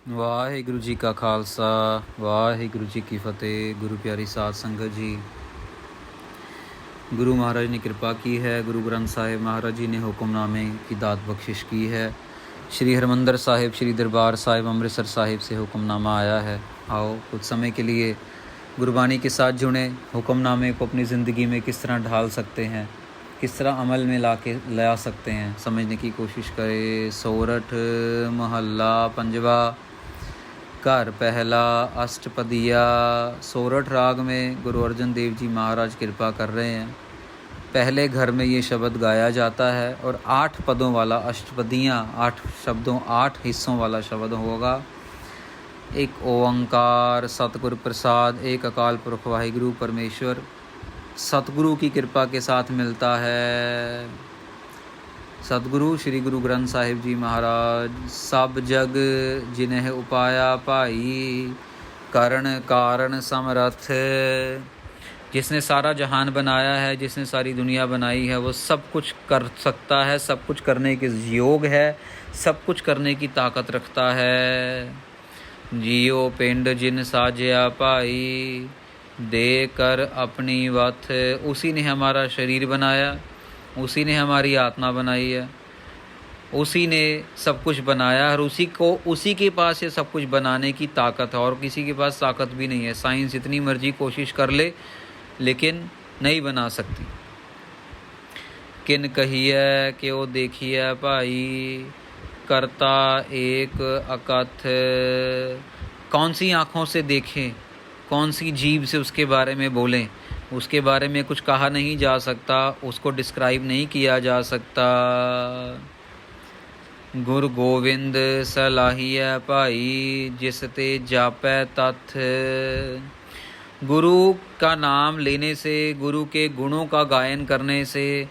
वाहिगुरु जी का खालसा वाहिगुरु जी की फतेह। गुरु प्यारी साध संगत जी, गुरु महाराज ने कृपा की है। गुरु ग्रंथ साहिब महाराज जी ने हुक्मनामे की दात बख्शिश की है। श्री हरमंदर साहिब, श्री दरबार साहिब अमृतसर साहिब से हुक्मनामा आया है। आओ कुछ समय के लिए गुरबानी के साथ जुड़ें। हुक्मनामे को अपनी ज़िंदगी में किस तरह ढाल सकते हैं, किस तरह अमल में ला सकते हैं, समझने की कोशिश करें। सोरठ महला पंजवा, घर पहला, अष्टपदिया। सोरठ राग में गुरु अर्जन देव जी महाराज कृपा कर रहे हैं। पहले घर में ये शब्द गाया जाता है और 8 पदों वाला अष्टपदियाँ, 8 शब्दों 8 हिस्सों वाला शब्द होगा। एक ओंकार सतगुरु प्रसाद, एक अकाल पुरख वाहिगुरु परमेश्वर सतगुरु की कृपा के साथ मिलता है। सतगुरु श्री गुरु ग्रंथ साहिब जी महाराज, सब जग जिन्हें उपाया भाई, करण कारण समरथ। जिसने सारा जहान बनाया है, जिसने सारी दुनिया बनाई है, वो सब कुछ कर सकता है, सब कुछ करने के योग है, सब कुछ करने की ताकत रखता है। जियो पिंड जिन साजया भाई, दे कर अपनी वथ। उसी ने हमारा शरीर बनाया, उसी ने हमारी आत्मा बनाई है, उसी ने सब कुछ बनाया और उसी के पास ये सब कुछ बनाने की ताकत है। और किसी के पास ताकत भी नहीं है। साइंस जितनी मर्जी कोशिश कर ले लेकिन नहीं बना सकती। किन कहिए कि वो देखिए भाई, करता एक अकथ। कौन सी आँखों से देखें, कौन सी जीभ से उसके बारे में बोलें। उसके बारे में कुछ कहा नहीं जा सकता, उसको डिस्क्राइब नहीं किया जा सकता। गुरु गोविंद सलाहिया भाई, जिसते जापै तथ। गुरु का नाम लेने से, गुरु के गुणों का गायन करने से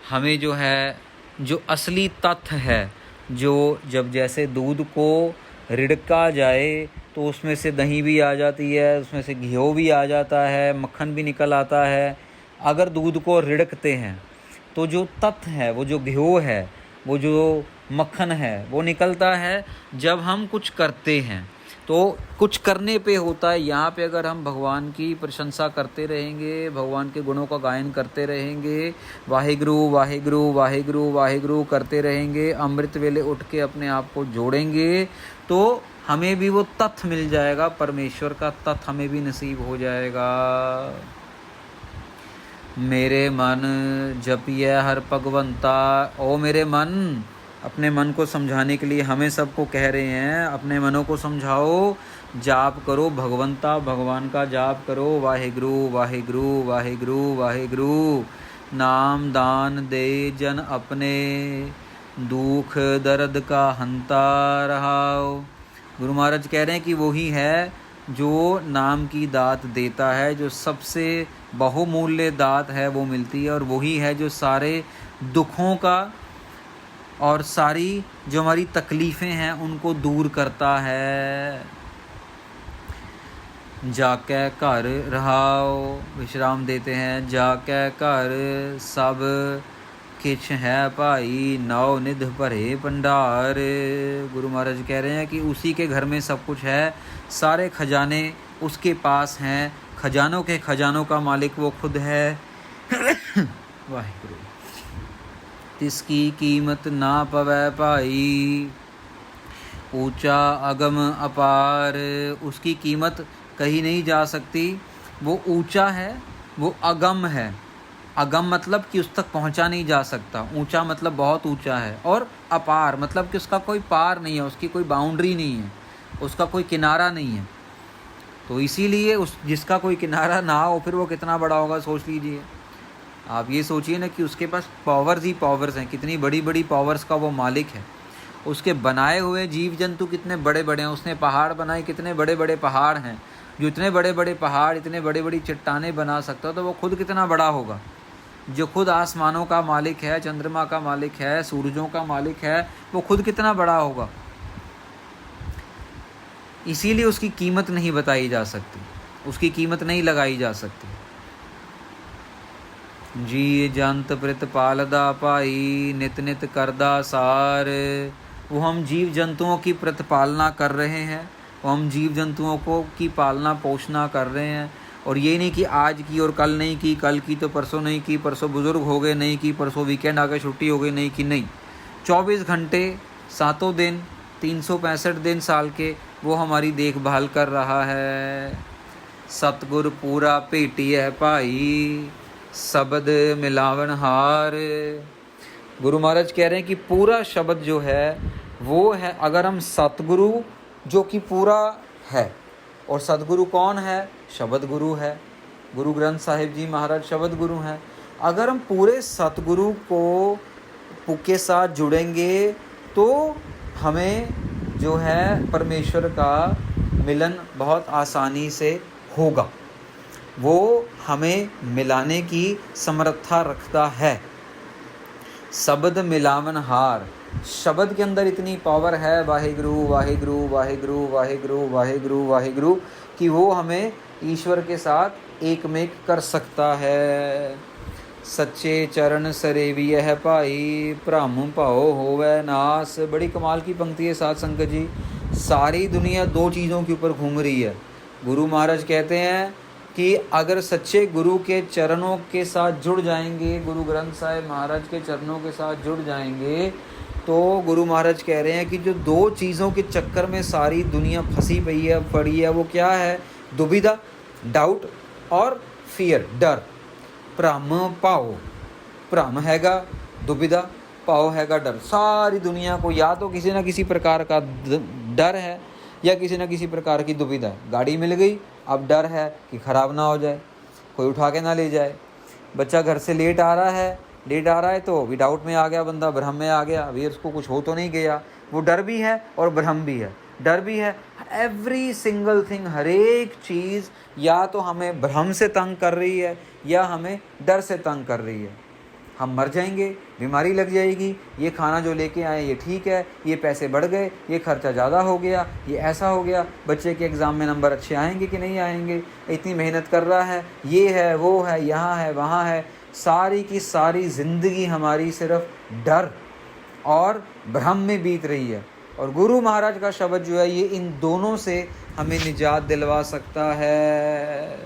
हमें जो है, जो असली तथ्य है, जो जब जैसे दूध को रिड़का जाए तो उसमें से दही भी आ जाती है, उसमें से घी भी आ जाता है, मक्खन भी निकल आता है। अगर दूध को रिड़कते हैं तो जो तथ्य है, वो जो घी है, वो जो मक्खन है, वो निकलता है जब हम कुछ करते हैं। तो कुछ करने पे होता है। यहाँ पे अगर हम भगवान की प्रशंसा करते रहेंगे, भगवान के गुणों का गायन करते रहेंगे, वाहिगुरु वाहिगुरु वाहिगुरु वाहिगुरु करते रहेंगे, अमृत वेले उठ के अपने आप को जोड़ेंगे, तो हमें भी वो तथ्य मिल जाएगा, परमेश्वर का तथ्य हमें भी नसीब हो जाएगा। मेरे मन जपिए हर भगवंता। ओ मेरे मन, अपने मन को समझाने के लिए हमें सबको कह रहे हैं, अपने मनों को समझाओ, जाप करो भगवंता, भगवान का जाप करो। वाहिगुरु वाहिगुरु वाहिगुरु वाहिगुरु। नाम दान दे जन अपने, दुख दर्द का हंता रहाओ। गुरु महाराज कह रहे हैं कि वही है जो नाम की दात देता है, जो सबसे बहुमूल्य दात है वो मिलती है, और वही है जो सारे दुखों का और सारी जो हमारी तकलीफ़ें हैं उनको दूर करता है। जाके घर रहाओ, विश्राम देते हैं। जाके घर सब किछ है भाई, नौ निध भरे भंडार। गुरु महाराज कह रहे हैं कि उसी के घर में सब कुछ है, सारे खजाने उसके पास हैं, खजानों के खजानों का मालिक वो खुद है। वाहिगुरु। तिसकी कीमत ना पवै भाई, ऊंचा अगम अपार। उसकी कीमत कहीं नहीं जा सकती। वो ऊंचा है, वो अगम है। अगम मतलब कि उस तक पहुंचा नहीं जा सकता, ऊंचा मतलब बहुत ऊंचा है, और अपार मतलब कि उसका कोई पार नहीं है, उसकी कोई बाउंड्री नहीं है, उसका कोई किनारा नहीं है। तो इसीलिए उस जिसका कोई किनारा ना हो, फिर वो कितना बड़ा होगा सोच लीजिए। आप ये सोचिए ना कि उसके पास पावर्स ही पावर्स हैं, कितनी बड़ी बड़ी पावर्स का वो मालिक है। उसके बनाए हुए जीव जंतु कितने बड़े बड़े हैं, उसने पहाड़ बनाए, कितने बड़े बड़े पहाड़ हैं। जो इतने बड़े बड़े पहाड़, इतने बड़ी बड़ी चट्टानें बना सकता है, तो वो खुद कितना बड़ा होगा। जो खुद आसमानों का मालिक है, चंद्रमा का मालिक है, सूरजों का मालिक है, वो खुद कितना बड़ा होगा। इसीलिए उसकी कीमत नहीं बताई जा सकती, उसकी कीमत नहीं लगाई जा सकती। जी जंत प्रित पालदा भाई, नित नित करदा सार। वो हम जीव जंतुओं की प्रतिपालना कर रहे हैं, वो हम जीव जंतुओं को की पालना पोषणा कर रहे हैं। और ये नहीं कि आज की और कल नहीं की, कल की तो परसों नहीं की, परसों बुज़ुर्ग हो गए नहीं की, परसों वीकेंड आ गए छुट्टी हो गई नहीं की, नहीं। 24 घंटे सातों दिन 365 दिन साल के वो हमारी देखभाल कर रहा है। सतगुर पूरा भेटी है भाई, शब्द मिलावन हार। गुरु महाराज कह रहे हैं कि पूरा शब्द जो है वो है, अगर हम सतगुरु जो कि पूरा है, और सतगुरु कौन है? शब्द गुरु है। गुरु ग्रंथ साहिब जी महाराज शब्द गुरु हैं। अगर हम पूरे सतगुरु को के साथ जुड़ेंगे तो हमें जो है परमेश्वर का मिलन बहुत आसानी से होगा। वो हमें मिलाने की समर्था रखता है। शब्द मिलावन हार, शब्द के अंदर इतनी पावर है, वाहिगुरु वाहिगुरु वाहिगुरु वाहिगुरु वाहिगुरु वाहिगुरु, कि वो हमें ईश्वर के साथ एक में कर सकता है। सच्चे चरण सरेविय है भाई, भ्रम भाओ होवे नास। बड़ी कमाल की पंक्ति है साध संगत जी। सारी दुनिया दो चीज़ों के ऊपर घूम रही है। गुरु महाराज कहते हैं कि अगर सच्चे गुरु के चरणों के साथ जुड़ जाएंगे, गुरु ग्रंथ साहिब महाराज के चरणों के साथ जुड़ जाएंगे, तो गुरु महाराज कह रहे हैं कि जो दो चीज़ों के चक्कर में सारी दुनिया फंसी पड़ी है, वो क्या है? दुविधा, डाउट, और फियर, डर। भ्रम भाव, भ्रम हैगा दुविधा, भाव हैगा डर। सारी दुनिया को या तो किसी न किसी प्रकार का डर है या किसी न किसी प्रकार की दुविधा है। गाड़ी मिल गई, अब डर है कि ख़राब ना हो जाए, कोई उठा के ना ले जाए। बच्चा घर से लेट आ रहा है तो अभी डाउट में आ गया, बंदा भ्रम में आ गया, अभी उसको कुछ हो तो नहीं गया। वो डर भी है और भ्रम भी है, डर भी है। एवरी सिंगल थिंग, हर एक चीज़ या तो हमें भ्रम से तंग कर रही है या हमें डर से तंग कर रही है। हम मर जाएंगे, बीमारी लग जाएगी, ये खाना जो लेके आए ये ठीक है, ये पैसे बढ़ गए, ये खर्चा ज़्यादा हो गया, ये ऐसा हो गया, बच्चे के एग्ज़ाम में नंबर अच्छे आएंगे कि नहीं आएंगे, इतनी मेहनत कर रहा है, ये है वो है, यहाँ है वहाँ है। सारी की सारी ज़िंदगी हमारी सिर्फ डर और भ्रम में बीत रही है। और गुरु महाराज का शब्द जो है ये इन दोनों से हमें निजात दिलवा सकता है।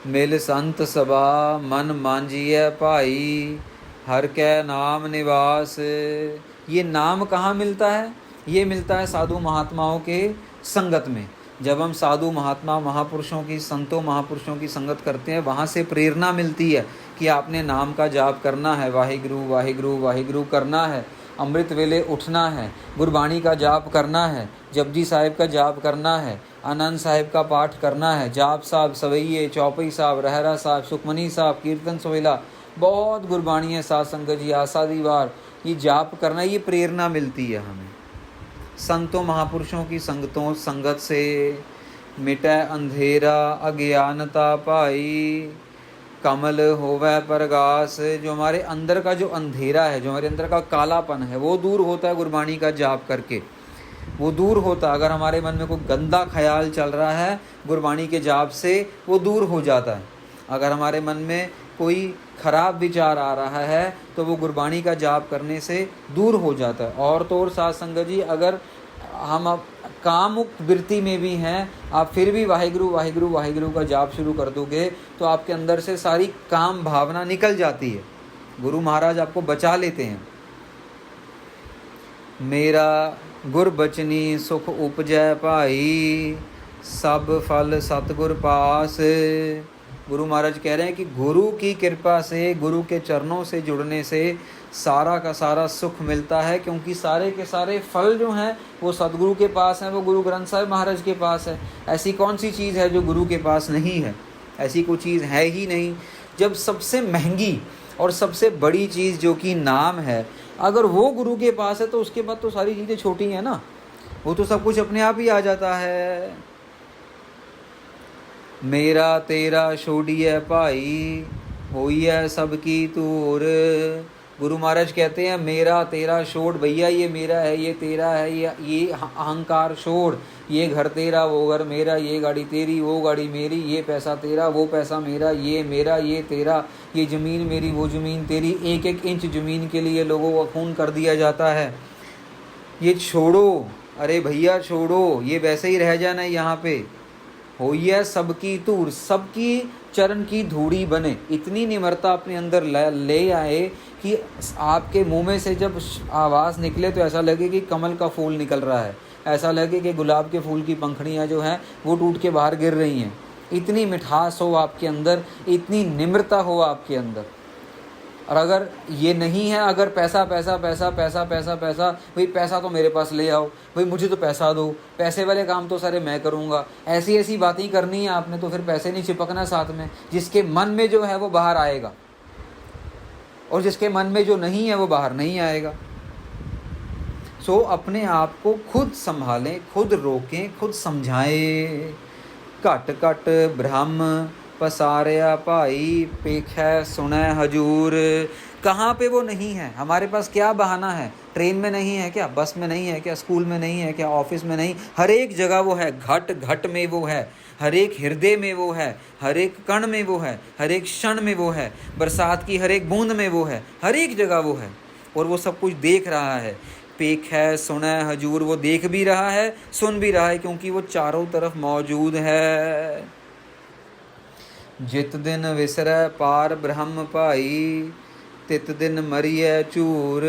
मिल संत सभा मन मांझिए भाई, हर कै नाम निवास। ये नाम कहाँ मिलता है? ये मिलता है साधु महात्माओं के संगत में। जब हम साधु महात्मा महापुरुषों की, संतों महापुरुषों की संगत करते हैं, वहाँ से प्रेरणा मिलती है कि आपने नाम का जाप करना है, वाहिगुरु वाहिगुरु वाहिगुरु करना है, अमृत वेले उठना है, गुरबाणी का जाप करना है, जपजी साहिब का जाप करना है, आनंद साहिब का पाठ करना है, जाप साहब, सवैये, चौपई साहब, रहरा साहब, सुखमनी साहब, कीर्तन सोहेला, बहुत गुरबाणी है साध संगत जी, आशा दीवार, ये जाप करना, ये प्रेरणा मिलती है हमें। संतों महापुरुषों की संगत से मिटे अंधेरा अज्ञानता पाई, कमल होवे प्रकाश। जो हमारे अंदर का जो अंधेरा है, जो हमारे अंदर का कालापन है, वो दूर होता है गुरबाणी का जाप करके, वो दूर होता। अगर हमारे मन में कोई गंदा ख्याल चल रहा है, गुरबाणी के जाप से वो दूर हो जाता है। अगर हमारे मन में कोई खराब विचार आ रहा है तो वो गुरबाणी का जाप करने से दूर हो जाता है। और तो और साध संगत जी, अगर हम अब कामुक वृत्ति में भी हैं, आप फिर भी वाहिगुरु वाहिगुरु वाहिगुरु का जाप शुरू कर दोगे तो आपके अंदर से सारी काम भावना निकल जाती है। गुरु महाराज आपको बचा लेते हैं। मेरा गुर बचनी सुख उपजै भाई, सब फल सतगुर पास। गुरु महाराज कह रहे हैं कि गुरु की कृपा से, गुरु के चरणों से जुड़ने से सारा का सारा सुख मिलता है, क्योंकि सारे के सारे फल जो हैं वो सतगुरु के पास हैं, वो गुरु ग्रंथ साहिब महाराज के पास है। ऐसी कौन सी चीज़ है जो गुरु के पास नहीं है? ऐसी कोई चीज़ है ही नहीं। जब सबसे महंगी और सबसे बड़ी चीज़ जो कि नाम है, अगर वो गुरु के पास है तो उसके बाद तो सारी चीज़ें छोटी हैं ना, वो तो सब कुछ अपने आप ही आ जाता है। मेरा तेरा छोड़िए भाई, होइए सबकी तूर। गुरु महाराज कहते हैं मेरा तेरा छोड़ भैया, ये मेरा है ये तेरा है, ये अहंकार छोड़। ये घर तेरा वो घर मेरा, ये गाड़ी तेरी वो गाड़ी मेरी, ये पैसा तेरा वो पैसा मेरा, ये मेरा ये तेरा, ये ज़मीन मेरी वो ज़मीन तेरी। एक एक इंच ज़मीन के लिए लोगों को खून कर दिया जाता है। ये छोड़ो, अरे भैया छोड़ो, ये वैसे ही रह जाना यहाँ पे। होइए सबकी धूड़, सबकी चरण की धूड़ी बने। इतनी निम्रता अपने अंदर ले आए कि आपके मुंह में से जब आवाज़ निकले तो ऐसा लगे कि कमल का फूल निकल रहा है, ऐसा लगे कि गुलाब के फूल की पंखड़ियाँ जो हैं वो टूट के बाहर गिर रही हैं। इतनी मिठास हो आपके अंदर, इतनी निम्रता हो आपके अंदर। और अगर ये नहीं है, अगर पैसा पैसा पैसा पैसा पैसा पैसा, भाई पैसा तो मेरे पास ले आओ, भाई मुझे तो पैसा दो, पैसे वाले काम तो सारे मैं करूँगा, ऐसी ऐसी बातें करनी है आपने, तो फिर पैसे नहीं चिपकना साथ में। जिसके मन में जो है वो बाहर आएगा, और जिसके मन में जो नहीं है वो बाहर नहीं आएगा। सो अपने आप को खुद संभालें, खुद रोकें, खुद समझाएं। घट घट ब्रह्म पसारिया भाई, पेखै सुनै हजूर। कहाँ पे वो नहीं है? हमारे पास क्या बहाना है? ट्रेन में नहीं है क्या? बस में नहीं है क्या? स्कूल में नहीं है क्या? ऑफिस में नहीं? हर एक जगह वो है। घट घट में वो है, हर एक हृदय में वो है, हर एक कण में वो है, हर एक क्षण में वो है, बरसात की हर एक बूंद में वो है, हर एक जगह वो है। और वो सब कुछ देख रहा है। पेख है सुनै हजूर, वो देख भी रहा है, सुन भी रहा है, क्योंकि वो चारों तरफ मौजूद है। जित दिन विसरै पार ब्रह्म भाई, तित दिन मरिए चूर।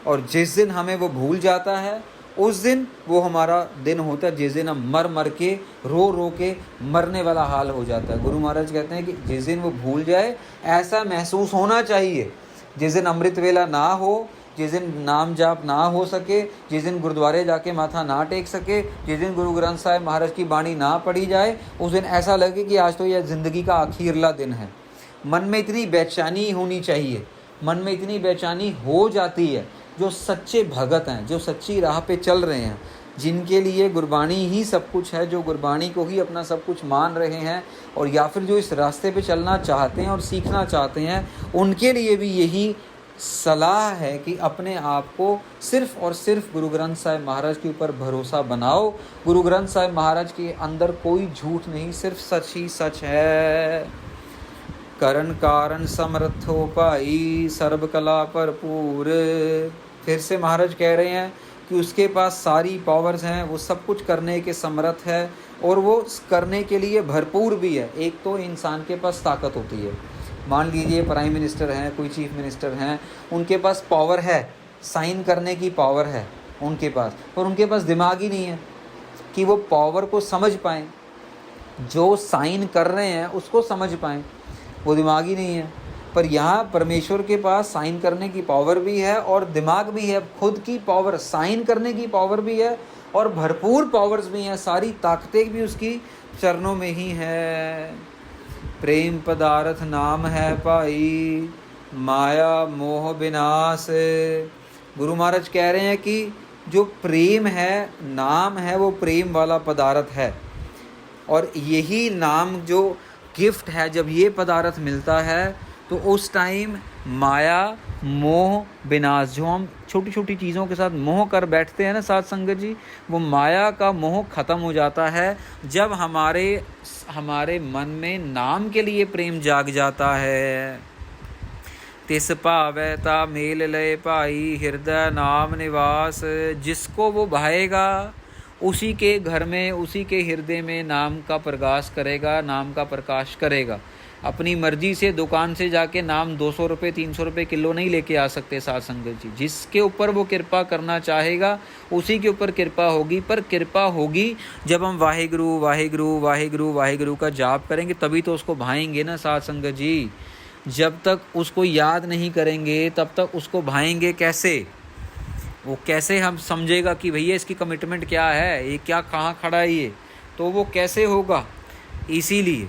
और जिस दिन हमें वो भूल जाता है, उस दिन वो हमारा दिन होता है जिस दिन हम मर मर के, रो रो के मरने वाला हाल हो जाता है। गुरु महाराज कहते हैं कि जिस दिन वो भूल जाए, ऐसा महसूस होना चाहिए। जिस दिन अमृत वेला ना हो, जिस दिन नाम जाप ना हो सके, जिस दिन गुरुद्वारे जाके माथा ना टेक सके, जिस दिन गुरु ग्रंथ साहिब महाराज की बाणी ना पढ़ी जाए, उस दिन ऐसा लगे कि आज तो यह ज़िंदगी का आखिरला दिन है। मन में इतनी बेचैनी होनी चाहिए, मन में इतनी बेचैनी हो जाती है। जो सच्चे भगत हैं, जो सच्ची राह पे चल रहे हैं, जिनके लिए गुरबाणी ही सब कुछ है, जो गुरबाणी को ही अपना सब कुछ मान रहे हैं, और या फिर जो इस रास्ते पे चलना चाहते हैं और सीखना चाहते हैं, उनके लिए भी यही सलाह है कि अपने आप को सिर्फ़ और सिर्फ गुरु ग्रंथ साहिब महाराज के ऊपर भरोसा बनाओ। गुरु ग्रंथ साहिब महाराज के अंदर कोई झूठ नहीं, सिर्फ सच ही सच है। करण कारण समर्थ हो भाई, सर्व कला भरपूर। फिर से महाराज कह रहे हैं कि उसके पास सारी पावर्स हैं, वो सब कुछ करने के समर्थ है, और वो करने के लिए भरपूर भी है। एक तो इंसान के पास ताकत होती है, मान लीजिए प्राइम मिनिस्टर हैं, कोई चीफ मिनिस्टर हैं, उनके पास पावर है, साइन करने की पावर है उनके पास, पर उनके पास दिमाग ही नहीं है कि वो पावर को समझ पाएँ, जो साइन कर रहे हैं उसको समझ पाएँ, वो दिमाग ही नहीं है। पर यहाँ परमेश्वर के पास साइन करने की पावर भी है और दिमाग भी है, खुद की पावर, साइन करने की पावर भी है और भरपूर पावर्स भी हैं, सारी ताकतें भी उसकी चरणों में ही है। प्रेम पदार्थ नाम है भाई, माया मोह विनाश। गुरु महाराज कह रहे हैं कि जो प्रेम है, नाम है, वो प्रेम वाला पदार्थ है, और यही नाम जो गिफ्ट है, जब ये पदार्थ मिलता है तो उस टाइम माया मोह विनाश, जो हम छोटी छोटी चीज़ों के साथ मोह कर बैठते हैं ना साथ संगत जी, वो माया का मोह ख़त्म हो जाता है जब हमारे मन में नाम के लिए प्रेम जाग जाता है। तिस भावैता मेल लय भाई, हृदय नाम निवास। जिसको वो भाएगा उसी के घर में, उसी के हृदय में नाम का प्रकाश करेगा, नाम का प्रकाश करेगा। अपनी मर्जी से दुकान से जाके नाम 200 रुपये 300 रुपये किलो नहीं लेके आ सकते साथ संगत जी। जिसके ऊपर वो कृपा करना चाहेगा उसी के ऊपर कृपा होगी, पर कृपा होगी जब हम वाहिगुरु वाहिगुरु वाहिगुरु वाहिगुरु का जाप करेंगे, तभी तो उसको भाएंगे ना साथ संगत जी। जब तक उसको याद नहीं करेंगे तब तक उसको भाएंगे कैसे? वो कैसे हम समझेगा कि भैया इसकी कमिटमेंट क्या है, ये क्या कहाँ खड़ा है ये, तो वो कैसे होगा? इसीलिए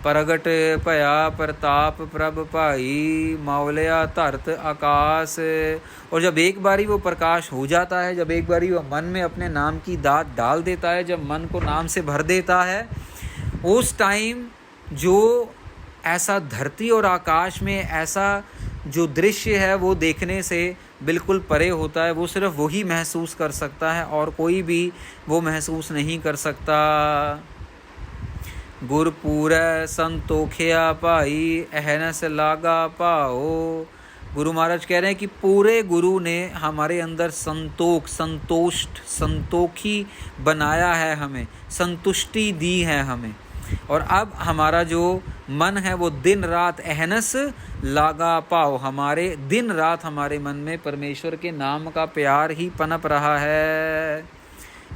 प्रगट भया प्रताप प्रभ भाई, मौलिया धरत आकाश। और जब एक बारी वो प्रकाश हो जाता है, जब एक बारी वो मन में अपने नाम की दात डाल देता है, जब मन को नाम से भर देता है, उस टाइम जो ऐसा धरती और आकाश में ऐसा जो दृश्य है वो देखने से बिल्कुल परे होता है, वो सिर्फ वही महसूस कर सकता है और कोई भी वो महसूस नहीं कर सकता। गुरपूरै संतोखिया भाई अहनस लागा पाओ। गुरु महाराज कह रहे हैं कि पूरे गुरु ने हमारे अंदर संतोखी बनाया है, हमें संतुष्टि दी है हमें। और अब हमारा जो मन है वो दिन रात अहनस लागा पाओ, हमारे दिन रात हमारे मन में परमेश्वर के नाम का प्यार ही पनप रहा है।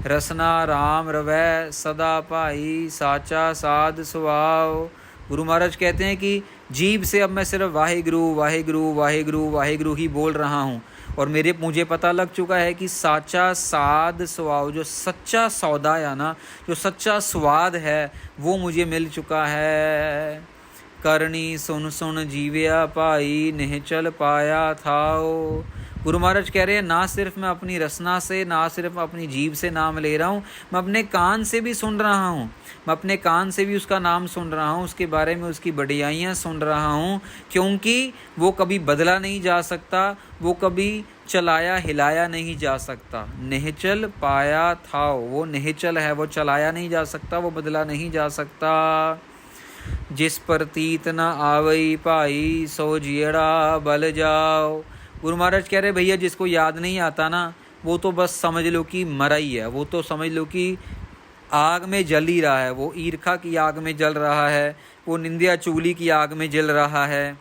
रसना राम रवै सदा भाई साचा साध सुभाव। गुरु महाराज कहते हैं कि जीभ से अब मैं सिर्फ वाहिगुरु वाहिगुरु वाहिगुरु वाहिगुरु ही बोल रहा हूँ और मुझे पता लग चुका है कि साचा साध स्वाद, जो सच्चा सौदा या ना, जो सच्चा स्वाद है वो मुझे मिल चुका है। करनी सुन सुन जीव्या भाई निहचल पाया थाओ। गुरु महाराज कह रहे हैं ना सिर्फ मैं अपनी रसना से, ना सिर्फ अपनी जीभ से नाम ले रहा हूँ, मैं अपने कान से भी सुन रहा हूँ, मैं अपने कान से भी उसका नाम सुन रहा हूँ, उसके बारे में उसकी बढ़ियाइयाँ सुन रहा हूँ, क्योंकि वो कभी बदला नहीं जा सकता, वो कभी चलाया हिलाया नहीं जा सकता। निहचल पाया था, वो निहचल है, वो चलाया नहीं जा सकता, वो बदला नहीं जा सकता। जिस प्रतीत न आवई भाई सो जियड़ा बल जाओ। गुरु महाराज कह रहे भैया जिसको याद नहीं आता ना वो तो बस समझ लो कि मरा ही है, वो तो समझ लो कि आग में जल ही रहा है, वो ईर्खा की आग में जल रहा है, वो निंदिया चुगली की आग में जल रहा है,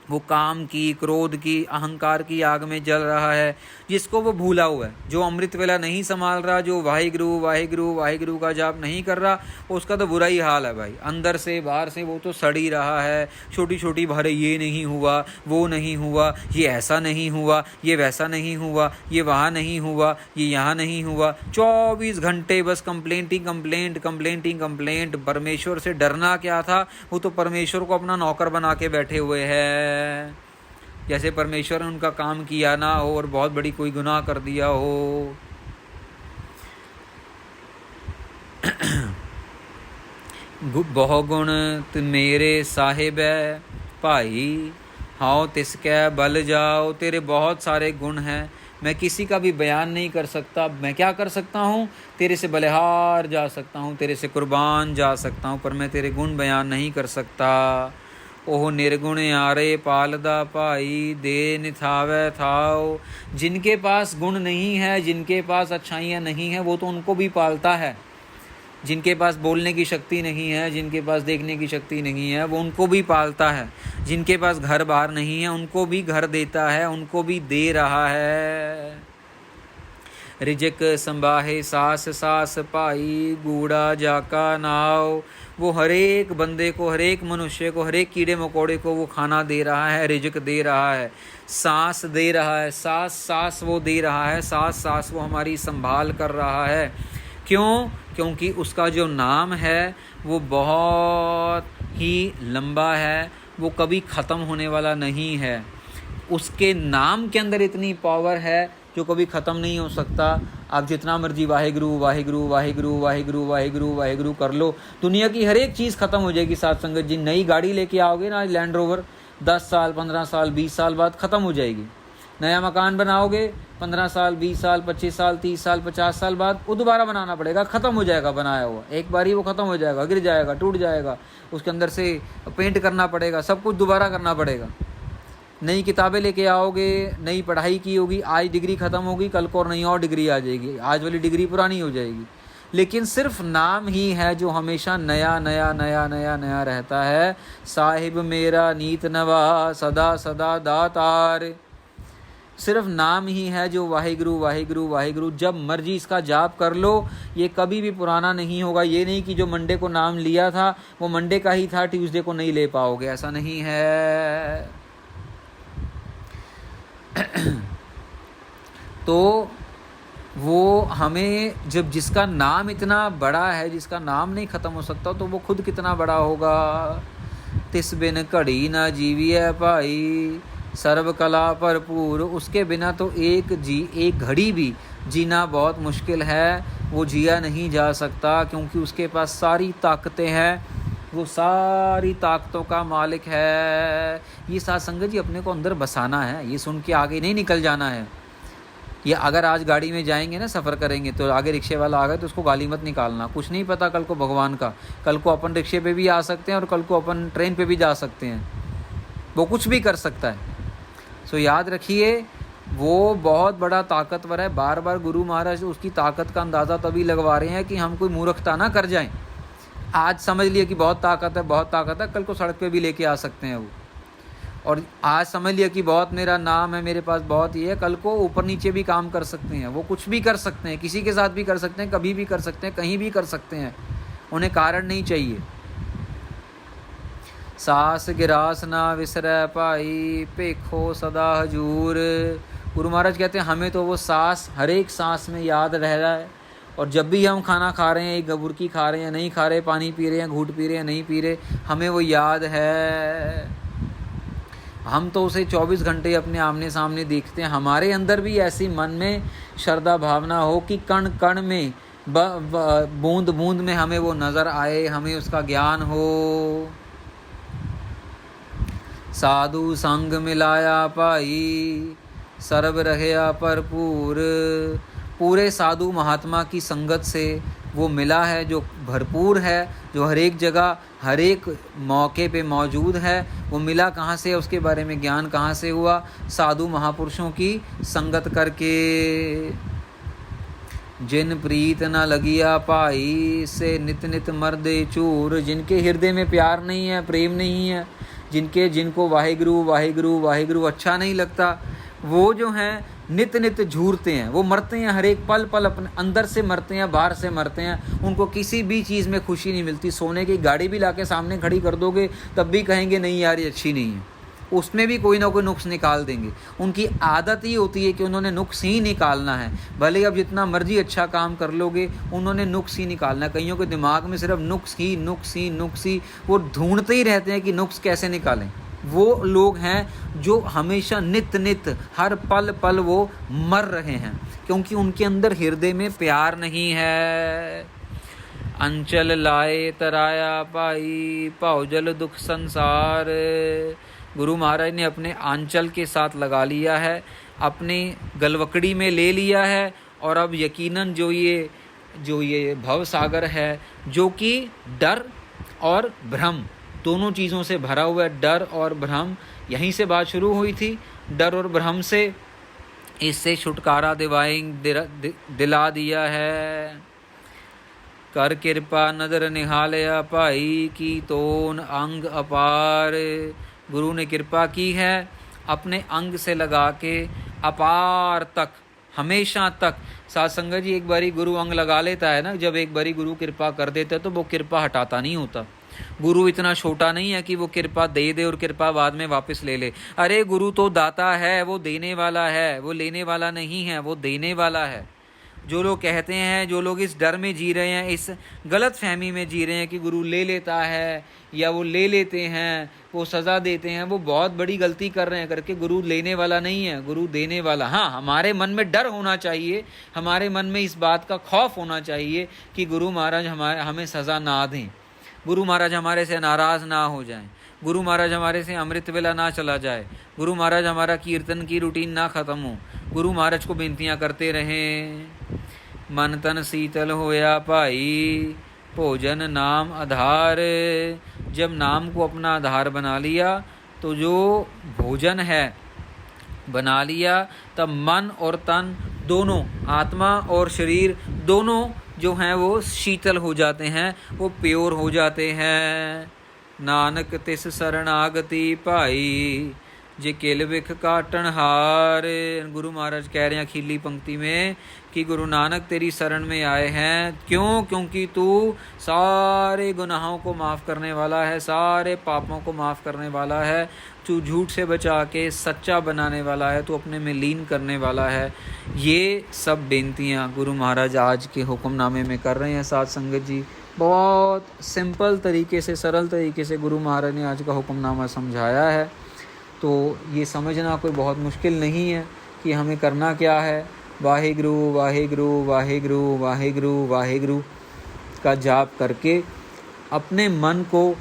वो काम की, क्रोध की, अहंकार की आग में जल रहा है। जिसको वो भूला हुआ है, जो अमृत वेला नहीं संभाल रहा, जो वाहिगुरु वाहिगुरु वाहिगुरु का जाप नहीं कर रहा, उसका तो बुरा ही हाल है भाई। अंदर से बाहर से वो तो सड़ ही रहा है। छोटी छोटी बातें, ये नहीं हुआ, वो नहीं हुआ, ये ऐसा नहीं हुआ, ये वैसा नहीं हुआ, ये वहाँ नहीं हुआ, ये यहाँ नहीं हुआ। 24 घंटे बस कंप्लेंटिंग कंप्लेंट कंप्लेंटिंग कंप्लेंट। परमेश्वर से डरना क्या था, वो तो परमेश्वर को अपना नौकर बना के बैठे हुए हैं, जैसे परमेश्वर ने उनका काम किया ना हो और बहुत बड़ी कोई गुनाह कर दिया हो। बहुगुण मेरे साहिब है भाई हाओ तिसकै बल जाओ। तेरे बहुत सारे गुण हैं, मैं किसी का भी बयान नहीं कर सकता। मैं क्या कर सकता हूँ, तेरे से बलिहार जा सकता हूँ, तेरे से कुर्बान जा सकता हूँ, पर मैं तेरे गुण बयान नहीं कर सकता। ओह निर्गुण आरे पालदा भाई दे निथावे थाओ। जिनके पास गुण नहीं है, जिनके पास अच्छाइयाँ नहीं हैं, वो तो उनको भी पालता है। जिनके पास बोलने की शक्ति नहीं है, जिनके पास देखने की शक्ति नहीं है, वो उनको भी पालता है। जिनके पास घर बार नहीं है, उनको भी घर देता है, उनको भी दे रहा है। रिजक संबाहे सास सास भाई गूढ़ा जाका नाव। वो हर एक बंदे को, हर एक मनुष्य को, हर एक कीड़े मकोड़े को वो खाना दे रहा है, रिजक दे रहा है, सांस दे रहा है, सांस वो दे रहा है, सांस वो हमारी संभाल कर रहा है। क्यों? क्योंकि उसका जो नाम है वो बहुत ही लंबा है, वो कभी ख़त्म होने वाला नहीं है। उसके नाम के अंदर इतनी पावर है जो कभी ख़त्म नहीं हो सकता। आप जितना मर्जी वाहिगुरु वाहिगुरु वाहिगुरु वाहिगुरु वाहिगुरु वाहिगुरु कर लो, दुनिया की हर एक चीज़ ख़त्म हो जाएगी। साथ संगत जी, नई गाड़ी लेके आओगे ना, लैंड रोवर, 10 साल 15 साल 20 साल बाद ख़त्म हो जाएगी। नया मकान बनाओगे 15 साल 20 साल 25 साल 30 साल 50 साल बाद वो दोबारा बनाना पड़ेगा, ख़त्म हो जाएगा बनाया हुआ। एक बार ही वो ख़त्म हो जाएगा, गिर जाएगा, टूट जाएगा, उसके अंदर से पेंट करना पड़ेगा, सब कुछ दोबारा करना पड़ेगा। नई किताबें लेके आओगे, नई पढ़ाई की होगी, आज डिग्री ख़त्म होगी, कल को और नई और डिग्री आ जाएगी, आज वाली डिग्री पुरानी हो जाएगी। लेकिन सिर्फ नाम ही है जो हमेशा नया नया नया नया नया रहता है। साहिब मेरा नीत नवा सदा सदा दातार। सिर्फ नाम ही है जो वाहिगुरु वाहिगुरु वाहिगुरु, जब मर्जी इसका जाप कर लो, ये कभी भी पुराना नहीं होगा। ये नहीं कि जो मंडे को नाम लिया था वो मंडे का ही था, ट्यूसडे को नहीं ले पाओगे, ऐसा नहीं है। तो वो हमें, जब जिसका नाम इतना बड़ा है, जिसका नाम नहीं ख़त्म हो सकता, तो वो खुद कितना बड़ा होगा। तिस बिन घड़ी ना जीविए भाई सर्व कला भरपूर। उसके बिना तो एक घड़ी भी जीना बहुत मुश्किल है, वो जिया नहीं जा सकता, क्योंकि उसके पास सारी ताकतें हैं, वो सारी ताकतों का मालिक है। ये साथ संगत जी अपने को अंदर बसाना है, ये सुन के आगे नहीं निकल जाना है। ये अगर आज गाड़ी में जाएंगे ना, सफ़र करेंगे, तो आगे रिक्शे वाला आ गया तो उसको गाली मत निकालना। कुछ नहीं पता कल को भगवान का, कल को अपन रिक्शे पे भी आ सकते हैं और कल को अपन ट्रेन पे भी जा सकते हैं, वो कुछ भी कर सकता है। सो याद रखिए वो बहुत बड़ा ताकतवर है। बार बार गुरु महाराज उसकी ताकत का अंदाज़ा तभी लगवा रहे हैं कि हम कोई मूर्खता ना कर जाएं। आज समझ लिए कि बहुत ताकत है, बहुत ताकत है, कल को सड़क पे भी लेके आ सकते हैं वो। और आज समझ लिया कि बहुत मेरा नाम है, मेरे पास बहुत ही है, कल को ऊपर नीचे भी काम कर सकते हैं। वो कुछ भी कर सकते हैं, किसी के साथ भी कर सकते हैं, कभी भी कर सकते हैं, कहीं भी कर सकते हैं, उन्हें कारण नहीं चाहिए। सास गिरास ना विसरै भाई, पेखो सदा हजूर। गुरु महाराज कहते हैं हमें तो वो सांस हर एक सांस में याद रह रहा है। और जब भी हम खाना खा रहे हैं, एक बुर्की खा रहे हैं, नहीं खा रहे, पानी पी रहे हैं, घूंट पी रहे हैं, नहीं पी रहे, हमें वो याद है। हम तो उसे 24 घंटे अपने आमने सामने देखते हैं। हमारे अंदर भी ऐसी मन में श्रद्धा भावना हो कि कण कण में बूंद बूंद में हमें वो नज़र आए, हमें उसका ज्ञान हो। साधु संग मिलाया भाई, सर्व रहया भरपूर। पूरे साधु महात्मा की संगत से वो मिला है जो भरपूर है, जो हर एक जगह हर एक मौके पे मौजूद है। वो मिला कहाँ से, उसके बारे में ज्ञान कहाँ से हुआ? साधु महापुरुषों की संगत करके। जिन प्रीत न लगिया भाई, से नित नित मर्दे चूर। जिनके हृदय में प्यार नहीं है, प्रेम नहीं है, जिनको वाहिगुरु वाहिगुरु वाहिगुरु अच्छा नहीं लगता, वो जो हैं नित नित झूरते हैं, वो मरते हैं, हर एक पल पल अपने अंदर से मरते हैं, बाहर से मरते हैं। उनको किसी भी चीज़ में खुशी नहीं मिलती। सोने की गाड़ी भी लाके सामने खड़ी कर दोगे तब भी कहेंगे नहीं यार ये अच्छी नहीं है, उसमें भी कोई ना कोई नुक्स निकाल देंगे। उनकी आदत ही होती है कि उन्होंने नुक्स ही निकालना है। भले अब जितना मर्जी अच्छा काम कर लोगे, उन्होंने नुक्स ही निकालना है। कईयों के दिमाग में सिर्फ नुक्स ही नुक्स ही नुक्स ही, वो ढूंढते ही रहते हैं कि नुक्स कैसे निकालें। वो लोग हैं जो हमेशा नित नित हर पल पल वो मर रहे हैं, क्योंकि उनके अंदर हृदय में प्यार नहीं है। अंचल लाए तराया भाई, भवजल दुख संसार। गुरु महाराज ने अपने आंचल के साथ लगा लिया है, अपने गलवकड़ी में ले लिया है। और अब यकीनन जो ये भव सागर है, जो कि डर और भ्रम दोनों चीज़ों से भरा हुआ है। डर और भ्रम, यहीं से बात शुरू हुई थी। डर और भ्रम से इससे छुटकारा दिला दिया है। कर कृपा नदर निहालया भाई, की तोन अंग अपार। गुरु ने कृपा की है, अपने अंग से लगा के अपार तक, हमेशा तक। साथ संगत जी, एक बारी गुरु अंग लगा लेता है ना, जब एक बारी गुरु कृपा कर देता है तो वो कृपा हटाता नहीं होता। गुरु इतना छोटा नहीं है कि वो कृपा दे और कृपा बाद में वापस ले ले। अरे गुरु तो दाता है, वो देने वाला है, वो लेने वाला नहीं है, वो देने वाला है। जो लोग कहते हैं, जो लोग इस डर में जी रहे हैं, इस गलत फहमी में जी रहे हैं कि गुरु ले लेता है या वो ले लेते हैं, वो सज़ा देते हैं, वो बहुत बड़ी गलती कर रहे हैं करके। गुरु लेने वाला नहीं है, गुरु देने वाला। हाँ, हमारे मन में डर होना चाहिए, हमारे मन में इस बात का खौफ होना चाहिए कि गुरु महाराज हमें सज़ा ना दें, गुरु महाराज हमारे से नाराज़ ना हो जाएं, गुरु महाराज हमारे से अमृत वेला ना चला जाए, गुरु महाराज हमारा कीर्तन की रूटीन ना ख़त्म हो। गुरु महाराज को बेनतियाँ करते रहें। मन तन शीतल होया भाई, भोजन नाम आधार। जब नाम को अपना आधार बना लिया तो जो भोजन है बना लिया, तब मन और तन दोनों, आत्मा और शरीर दोनों जो हैं वो शीतल हो जाते हैं, वो प्योर हो जाते हैं। नानक तिस शरणागति भाई, जे किल विख काटन हार। गुरु महाराज कह रहे हैं अखीली पंक्ति में कि गुरु नानक तेरी शरण में आए हैं। क्यों? क्योंकि तू सारे गुनाहों को माफ़ करने वाला है, सारे पापों को माफ़ करने वाला है, तू झूठ से बचा के सच्चा बनाने वाला है, तू अपने में लीन करने वाला है। ये सब बेनतियाँ गुरु महाराज आज के हुक्मनामे में कर रहे हैं। साथ संगत जी, बहुत सिंपल तरीके से, सरल तरीके से गुरु महाराज ने आज का हुक्मनामा समझाया है। तो ये समझना कोई बहुत मुश्किल नहीं है कि हमें करना क्या है। वाहिगुरु वाहिगुरु वाहिगुरु वाहिगुरु वाहिगुरु का जाप करके अपने मन को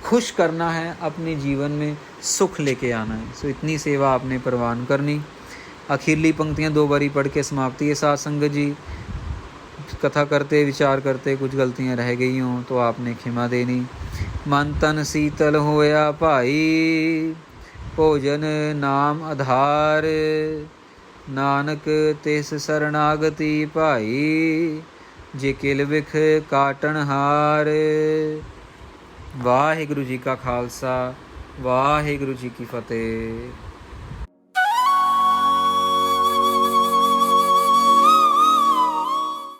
खुश करना है, अपने जीवन में सुख लेके आना है। सो इतनी सेवा आपने परवान करनी। अखीरली पंक्तियाँ 2 बारी पढ़ के समाप्ति है साथ संगत जी। कथा करते विचार करते कुछ गलतियाँ रह गई हों तो आपने क्षमा देनी। मन तन शीतल होया भाई, भोजन नाम आधार, नानक तिस शरणागति भाई, जे किल बिख काटन हार। वाहिगुरु जी का खालसा, वाहिगुरु जी की फतेह।